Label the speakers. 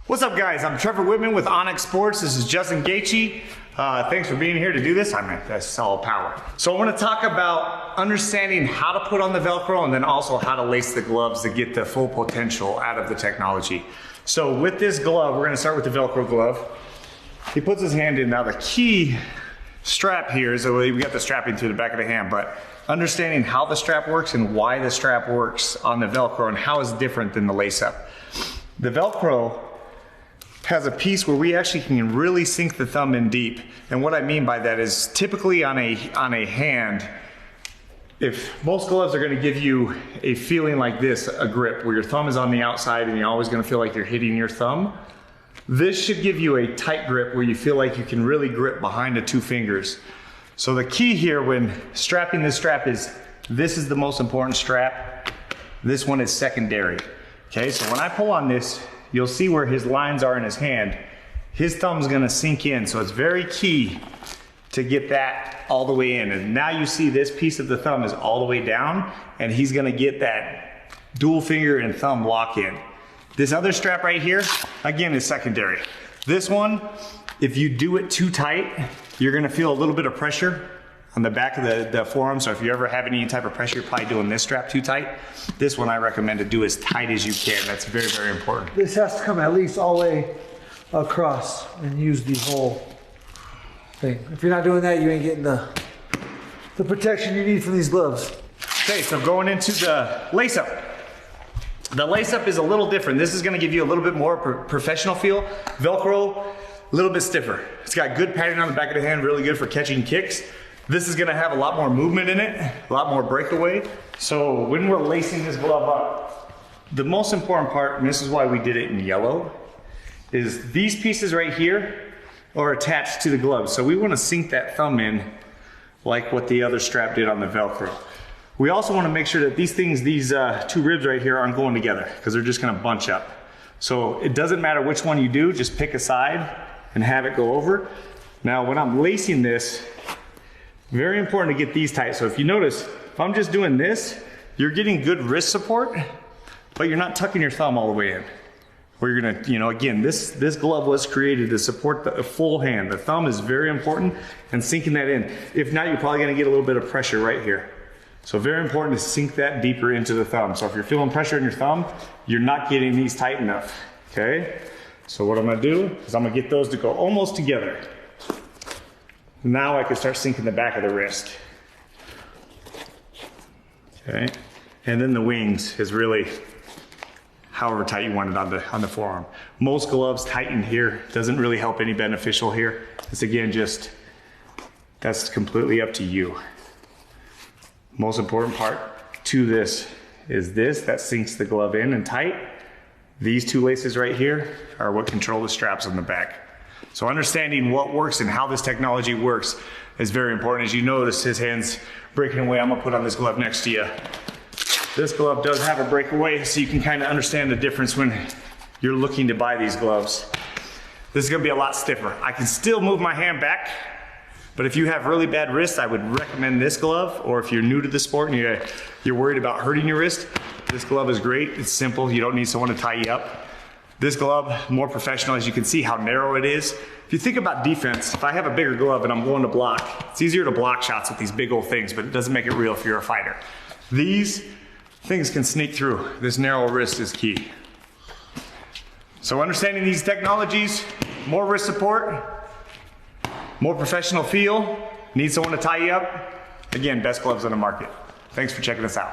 Speaker 1: What's up, guys? I'm Trevor Whitman with ONX Sports. This is Justin Gaethje. Thanks for being here to do this. That's all power. So I want to talk about understanding how to put on the Velcro and then also how to lace the gloves to get the full potential out of the technology. So with this glove, we're going to start with the Velcro glove. He puts his hand in. Now the key strap here is, we got the strapping through the back of the hand, but understanding how the strap works and why the strap works on the Velcro and how it's different than the lace up. The Velcro has a piece where we actually can really sink the thumb in deep. And what I mean by that is typically on a hand, if most gloves are gonna give you a feeling like this, a grip, where your thumb is on the outside and you're always gonna feel like you're hitting your thumb, this should give you a tight grip where you feel like you can really grip behind the two fingers. So the key here when strapping this strap is, this is the most important strap. This one is secondary. Okay, so when I pull on this, you'll see where his lines are in his hand. His thumb's gonna sink in, so it's very key to get that all the way in. And now you see this piece of the thumb is all the way down, and he's gonna get that dual finger and thumb lock in. This other strap right here, again, is secondary. This one, if you do it too tight, you're gonna feel a little bit of pressure on the back of the forearm. So if you ever have any type of pressure, you're probably doing this strap too tight. This one I recommend to do as tight as you can. That's very, very important.
Speaker 2: This has to come at least all the way across and use the whole thing. If you're not doing that, you ain't getting the protection you need from these gloves.
Speaker 1: Okay, so going into the lace up. The lace up is a little different. This is gonna give you a little bit more professional feel. Velcro, a little bit stiffer. It's got good padding on the back of the hand, really good for catching kicks. This is gonna have a lot more movement in it, a lot more breakaway. So when we're lacing this glove up, the most important part, and this is why we did it in yellow, is these pieces right here are attached to the glove. So we wanna sink that thumb in like what the other strap did on the Velcro. We also wanna make sure that these things, these two ribs right here aren't going together because they're just gonna bunch up. So it doesn't matter which one you do, just pick a side and have it go over. Now when I'm lacing this, very important to get these tight. So if you notice, if I'm just doing this, you're getting good wrist support, but you're not tucking your thumb all the way in. Where you're gonna, again, this glove was created to support the full hand. The thumb is very important and sinking that in. If not, you're probably gonna get a little bit of pressure right here. So very important to sink that deeper into the thumb. So if you're feeling pressure in your thumb, you're not getting these tight enough, okay? So what I'm gonna do is I'm gonna get those to go almost together. Now I can start sinking the back of the wrist. Okay, and then the wings is really however tight you want it on the forearm. Most gloves tighten here, doesn't really help any beneficial here. It's again just, that's completely up to you. Most important part to this is this, that sinks the glove in and tight. These two laces right here are what control the straps on the back. So understanding what works and how this technology works is very important. As you notice, his hand's breaking away. I'm gonna put on this glove next to you. This glove does have a breakaway, so you can kind of understand the difference when you're looking to buy these gloves. This is gonna be a lot stiffer. I can still move my hand back, but if you have really bad wrists, I would recommend this glove, or if you're new to the sport and you're worried about hurting your wrist, this glove is great. It's simple, you don't need someone to tie you up. This glove, more professional, as you can see how narrow it is. If you think about defense, if I have a bigger glove and I'm going to block, it's easier to block shots with these big old things, but it doesn't make it real if you're a fighter. These things can sneak through. This narrow wrist is key. So understanding these technologies, more wrist support, more professional feel, need someone to tie you up. Again, best gloves on the market. Thanks for checking us out.